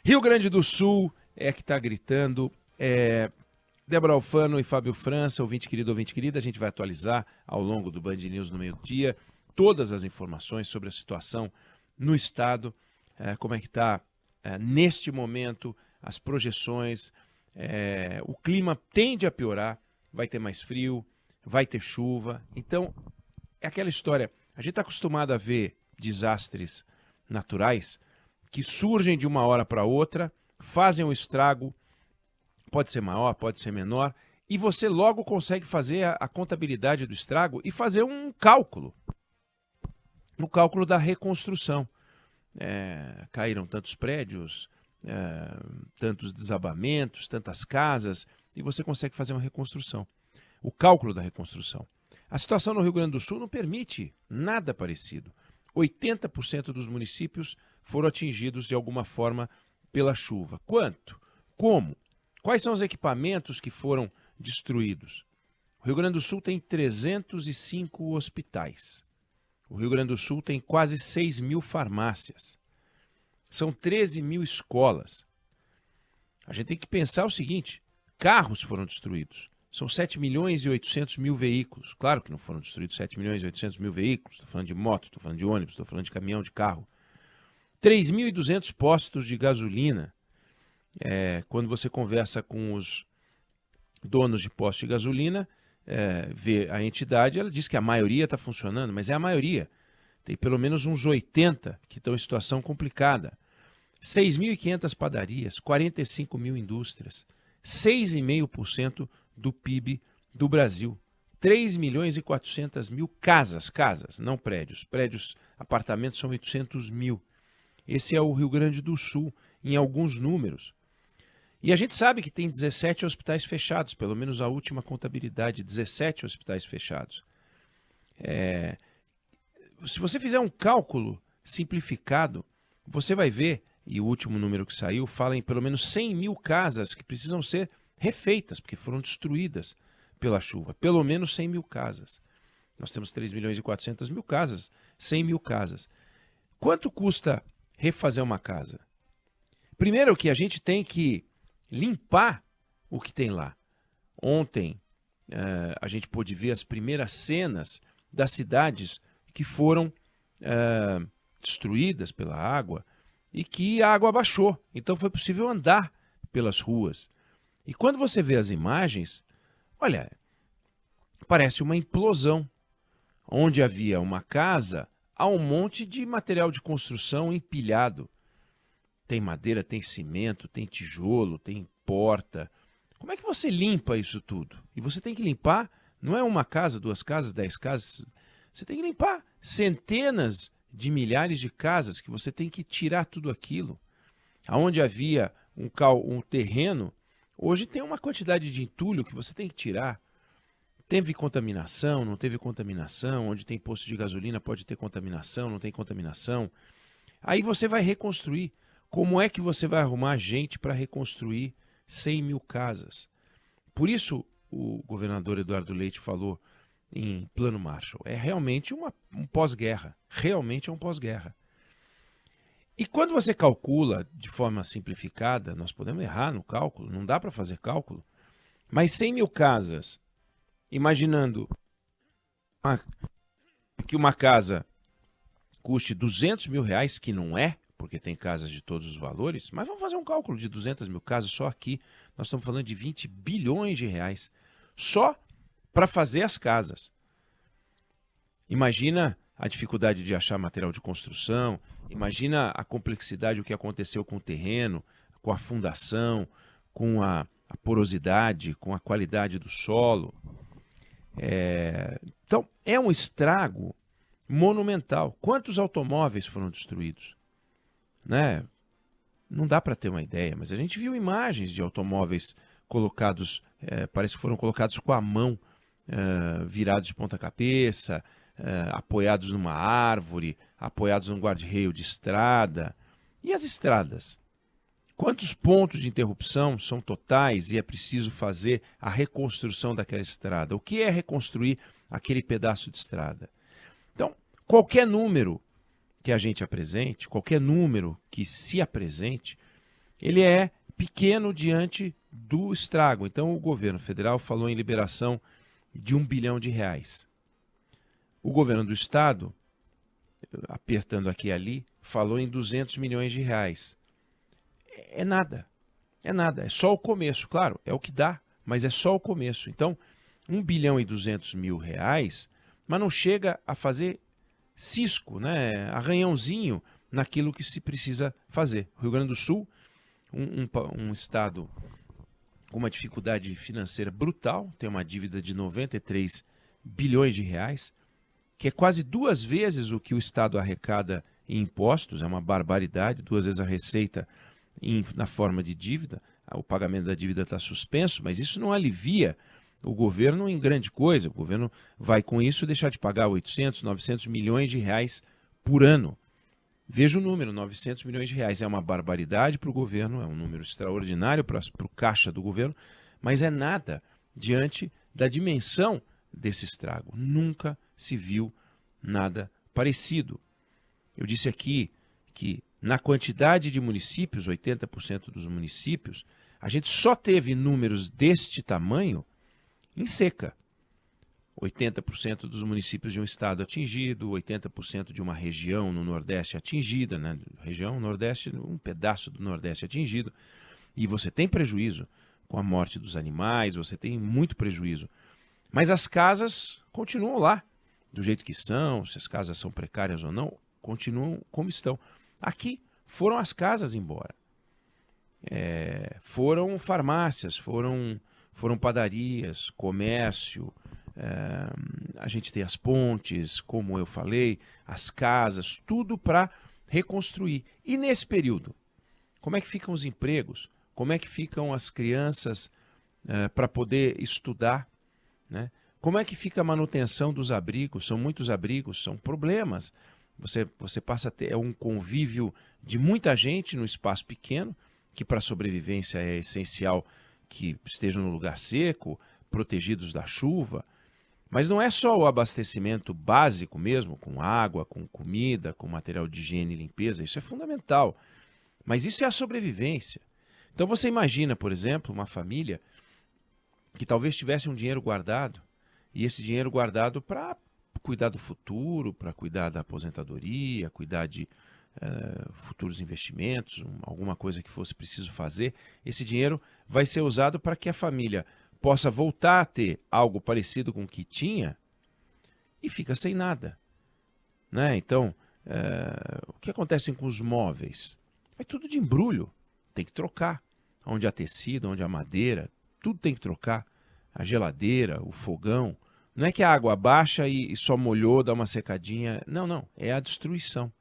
Rio Grande do Sul é que está gritando. Débora Alfano e Fábio França, ouvinte querida, a gente vai atualizar ao longo do Band News no meio-dia todas as informações sobre a situação no estado, como é que está neste momento, as projeções. O clima tende a piorar, vai ter mais frio, vai ter chuva. Então, é aquela história, a gente está acostumado a ver desastres naturais que surgem de uma hora para outra, fazem um estrago, pode ser maior, pode ser menor, e você logo consegue fazer a contabilidade do estrago e fazer um cálculo, o cálculo da reconstrução. Caíram tantos prédios, tantos desabamentos, tantas casas, e você consegue fazer uma reconstrução. O cálculo da reconstrução. A situação no Rio Grande do Sul não permite nada parecido. 80% dos municípios foram atingidos de alguma forma pela chuva. Quanto? Como? Quais são os equipamentos que foram destruídos? O Rio Grande do Sul tem 305 hospitais. O Rio Grande do Sul tem quase 6 mil farmácias. São 13 mil escolas. A gente tem que pensar o seguinte, carros foram destruídos. São 7 milhões e 800 mil veículos. Claro que não foram destruídos 7 milhões e 800 mil veículos. Estou falando de moto, estou falando de ônibus, estou falando de caminhão, de carro. 3.200 postos de gasolina. Quando você conversa com os donos de postos de gasolina, vê a entidade, ela diz que a maioria está funcionando, mas é a maioria. Tem pelo menos uns 80 que estão em situação complicada. 6.500 padarias, 45 mil indústrias, 6,5% do PIB do Brasil. 3 milhões e 400 mil casas, não prédios. Prédios, apartamentos são 800 mil. Esse é o Rio Grande do Sul, em alguns números. E a gente sabe que tem 17 hospitais fechados, pelo menos a última contabilidade, 17 hospitais fechados. Se você fizer um cálculo simplificado, você vai ver, e o último número que saiu fala em pelo menos 100 mil casas que precisam ser refeitas, porque foram destruídas pela chuva. Pelo menos 100 mil casas. Nós temos 3 milhões e 400 mil casas, 100 mil casas. Quanto custa refazer uma casa? Primeiro que a gente tem que limpar o que tem lá. Ontem a gente pôde ver as primeiras cenas das cidades que foram destruídas pela água e que a água baixou. Então foi possível andar pelas ruas. E quando você vê as imagens, olha, parece uma implosão. Onde havia uma casa, há um monte de material de construção empilhado. Tem madeira, tem cimento, tem tijolo, tem porta. Como é que você limpa isso tudo? E você tem que limpar, não é uma casa, 2 casas, 10 casas. Você tem que limpar centenas de milhares de casas que você tem que tirar tudo aquilo. Onde havia um terreno, hoje tem uma quantidade de entulho que você tem que tirar. Teve contaminação, não teve contaminação, onde tem posto de gasolina pode ter contaminação, não tem contaminação. Aí você vai reconstruir. Como é que você vai arrumar gente para reconstruir 100 mil casas? Por isso o governador Eduardo Leite falou em Plano Marshall. É realmente um pós-guerra. Realmente é um pós-guerra. E quando você calcula de forma simplificada, nós podemos errar no cálculo, não dá para fazer cálculo, mas 100 mil casas, imaginando que uma casa custe 200 mil reais, que não é, porque tem casas de todos os valores, mas vamos fazer um cálculo de 200 mil casas só aqui. Nós estamos falando de 20 bilhões de reais só para fazer as casas. Imagina a dificuldade de achar material de construção, imagina a complexidade, o que aconteceu com o terreno, com a fundação, com a porosidade, com a qualidade do solo. Então, é um estrago monumental. Quantos automóveis foram destruídos? Né? Não dá para ter uma ideia, mas a gente viu imagens de automóveis colocados, parece que foram colocados com a mão, virados de ponta cabeça, apoiados numa árvore, apoiados num guarda-reio de estrada. E as estradas? Quantos pontos de interrupção são totais e é preciso fazer a reconstrução daquela estrada? O que é reconstruir aquele pedaço de estrada? Então, qualquer número que a gente apresente, qualquer número que se apresente, ele é pequeno diante do estrago. Então o governo federal falou em liberação de R$ 1 bilhão. O governo do estado, apertando aqui e ali, falou em 200 milhões de reais. É nada, é só o começo, claro, é o que dá, mas é só o começo. Então, 1 bilhão e 200 mil reais, mas não chega a fazer cisco, né, arranhãozinho naquilo que se precisa fazer. O Rio Grande do Sul, um estado com uma dificuldade financeira brutal, tem uma dívida de 93 bilhões de reais, que é quase 2 vezes o que o estado arrecada em impostos, é uma barbaridade, 2 vezes a receita na forma de dívida. O pagamento da dívida está suspenso, mas isso não alivia o governo em grande coisa. O governo vai com isso deixar de pagar 800, 900 milhões de reais por ano. Veja o número, 900 milhões de reais. É uma barbaridade para o governo, é um número extraordinário para o caixa do governo, mas é nada diante da dimensão desse estrago. Nunca se viu nada parecido. Eu disse aqui que na quantidade de municípios, 80% dos municípios, a gente só teve números deste tamanho em seca. 80% dos municípios de um estado atingido, 80% de uma região no Nordeste atingida, né? Região Nordeste, um pedaço do Nordeste atingido. E você tem prejuízo com a morte dos animais, você tem muito prejuízo. Mas as casas continuam lá, do jeito que são, se as casas são precárias ou não, continuam como estão. Aqui foram as casas embora. Foram farmácias, foram padarias, comércio, a gente tem as pontes, como eu falei, as casas, tudo para reconstruir. E nesse período, como é que ficam os empregos? Como é que ficam as crianças para poder estudar, né? Como é que fica a manutenção dos abrigos? São muitos abrigos, são problemas. Você passa a ter um convívio de muita gente no espaço pequeno, que para a sobrevivência é essencial que estejam no lugar seco, protegidos da chuva. Mas não é só o abastecimento básico mesmo, com água, com comida, com material de higiene e limpeza, isso é fundamental. Mas isso é a sobrevivência. Então você imagina, por exemplo, uma família que talvez tivesse um dinheiro guardado, e esse dinheiro guardado para cuidar do futuro, para cuidar da aposentadoria, cuidar de futuros investimentos, alguma coisa que fosse preciso fazer, esse dinheiro vai ser usado para que a família possa voltar a ter algo parecido com o que tinha e fica sem nada, né? Então, o que acontece com os móveis? É tudo de embrulho, tem que trocar. Onde há tecido, onde há madeira, tudo tem que trocar. A geladeira, o fogão. Não é que a água baixa e só molhou, dá uma secadinha. Não, é a destruição.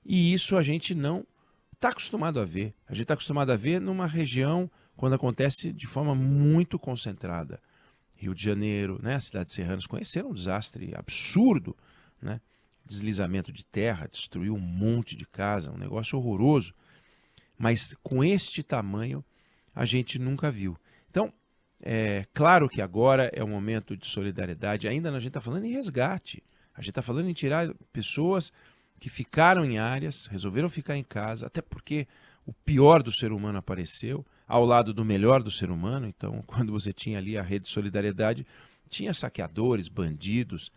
E isso a gente não está acostumado a ver. A gente está acostumado a ver numa região quando acontece de forma muito concentrada. Rio de Janeiro, né, a cidade de Serranos conheceram um desastre absurdo, né? Deslizamento de terra, destruiu um monte de casa, um negócio horroroso. Mas com este tamanho a gente nunca viu. Então, claro que agora é um momento de solidariedade, ainda a gente está falando em resgate, a gente está falando em tirar pessoas que ficaram em áreas, resolveram ficar em casa, até porque o pior do ser humano apareceu, ao lado do melhor do ser humano. Então, quando você tinha ali a rede de solidariedade, tinha saqueadores, bandidos,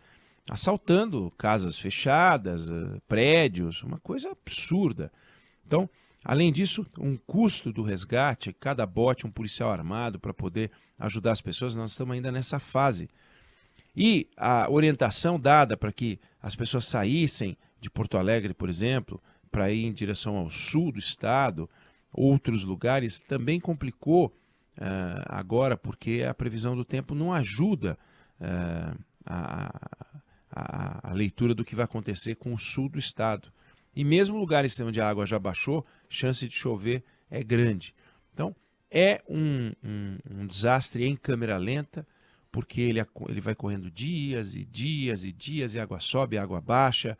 assaltando casas fechadas, prédios, uma coisa absurda. Então, além disso, um custo do resgate, cada bote um policial armado para poder ajudar as pessoas, nós estamos ainda nessa fase. E a orientação dada para que as pessoas saíssem de Porto Alegre, por exemplo, para ir em direção ao sul do estado, outros lugares, também complicou agora, porque a previsão do tempo não ajuda a leitura do que vai acontecer com o sul do estado. E mesmo lugares onde a água já baixou, chance de chover é grande. Então, é um desastre em câmera lenta, porque ele vai correndo dias e dias e dias, e a água sobe, a água baixa,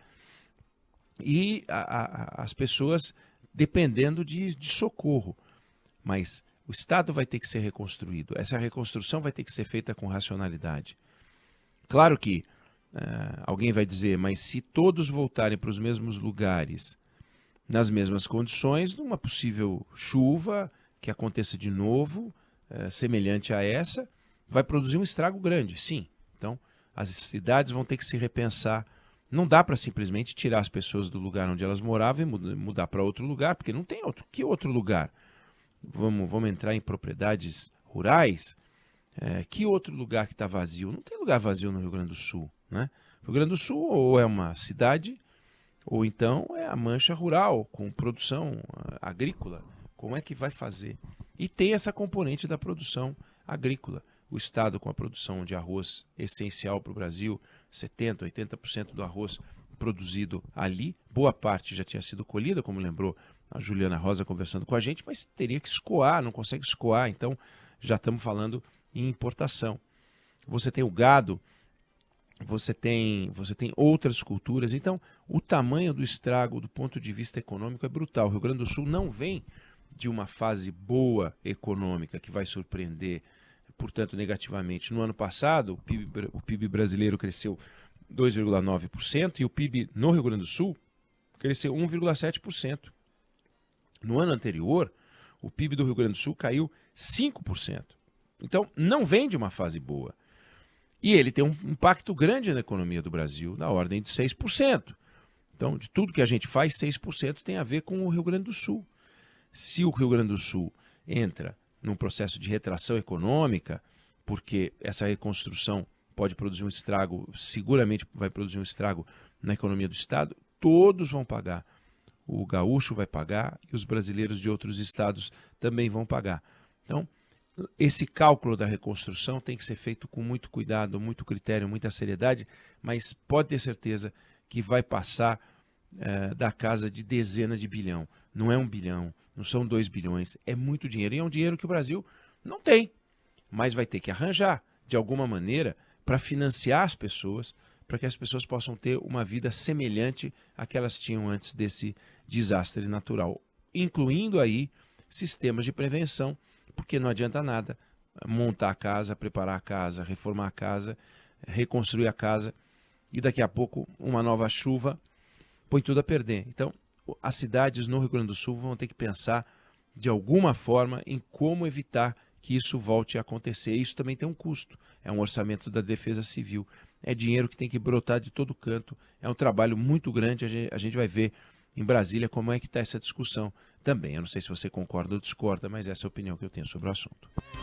e as pessoas dependendo de socorro. Mas o Estado vai ter que ser reconstruído. Essa reconstrução vai ter que ser feita com racionalidade. Claro que alguém vai dizer, mas se todos voltarem para os mesmos lugares, nas mesmas condições, numa possível chuva que aconteça de novo, semelhante a essa, vai produzir um estrago grande, sim. Então, as cidades vão ter que se repensar. Não dá para simplesmente tirar as pessoas do lugar onde elas moravam e mudar para outro lugar, porque não tem outro. Que outro lugar? Vamos entrar em propriedades rurais? Que outro lugar que está vazio? Não tem lugar vazio no Rio Grande do Sul, né? O Rio Grande do Sul ou é uma cidade, ou então é a mancha rural, com produção agrícola. Como é que vai fazer? E tem essa componente da produção agrícola. O estado com a produção de arroz essencial para o Brasil, 70%, 80% do arroz produzido ali, boa parte já tinha sido colhida, como lembrou a Juliana Rosa conversando com a gente, mas teria que escoar, não consegue escoar, então já estamos falando em importação. Você tem o gado, você tem outras culturas, então o tamanho do estrago do ponto de vista econômico é brutal. O Rio Grande do Sul não vem de uma fase boa econômica que vai surpreender, portanto, negativamente. No ano passado, o PIB brasileiro cresceu 2,9% e o PIB no Rio Grande do Sul cresceu 1,7%. No ano anterior, o PIB do Rio Grande do Sul caiu 5%. Então, não vem de uma fase boa. E ele tem um impacto grande na economia do Brasil, na ordem de 6%. Então, de tudo que a gente faz, 6% tem a ver com o Rio Grande do Sul. Se o Rio Grande do Sul entra num processo de retração econômica, porque essa reconstrução pode produzir um estrago, seguramente vai produzir um estrago na economia do Estado, todos vão pagar. O gaúcho vai pagar e os brasileiros de outros estados também vão pagar. Então, esse cálculo da reconstrução tem que ser feito com muito cuidado, muito critério, muita seriedade, mas pode ter certeza que vai passar da casa de dezenas de bilhão. Não é 1 bilhão, não são 2 bilhões, é muito dinheiro. E é um dinheiro que o Brasil não tem, mas vai ter que arranjar, de alguma maneira, para financiar as pessoas, para que as pessoas possam ter uma vida semelhante à que elas tinham antes desse desastre natural, incluindo aí sistemas de prevenção, porque não adianta nada montar a casa, preparar a casa, reformar a casa, reconstruir a casa e daqui a pouco uma nova chuva põe tudo a perder. Então, as cidades no Rio Grande do Sul vão ter que pensar de alguma forma em como evitar que isso volte a acontecer. Isso também tem um custo, é um orçamento da Defesa Civil, é dinheiro que tem que brotar de todo canto, é um trabalho muito grande, a gente vai ver em Brasília como é que está essa discussão também. Eu não sei se você concorda ou discorda, mas essa é a opinião que eu tenho sobre o assunto.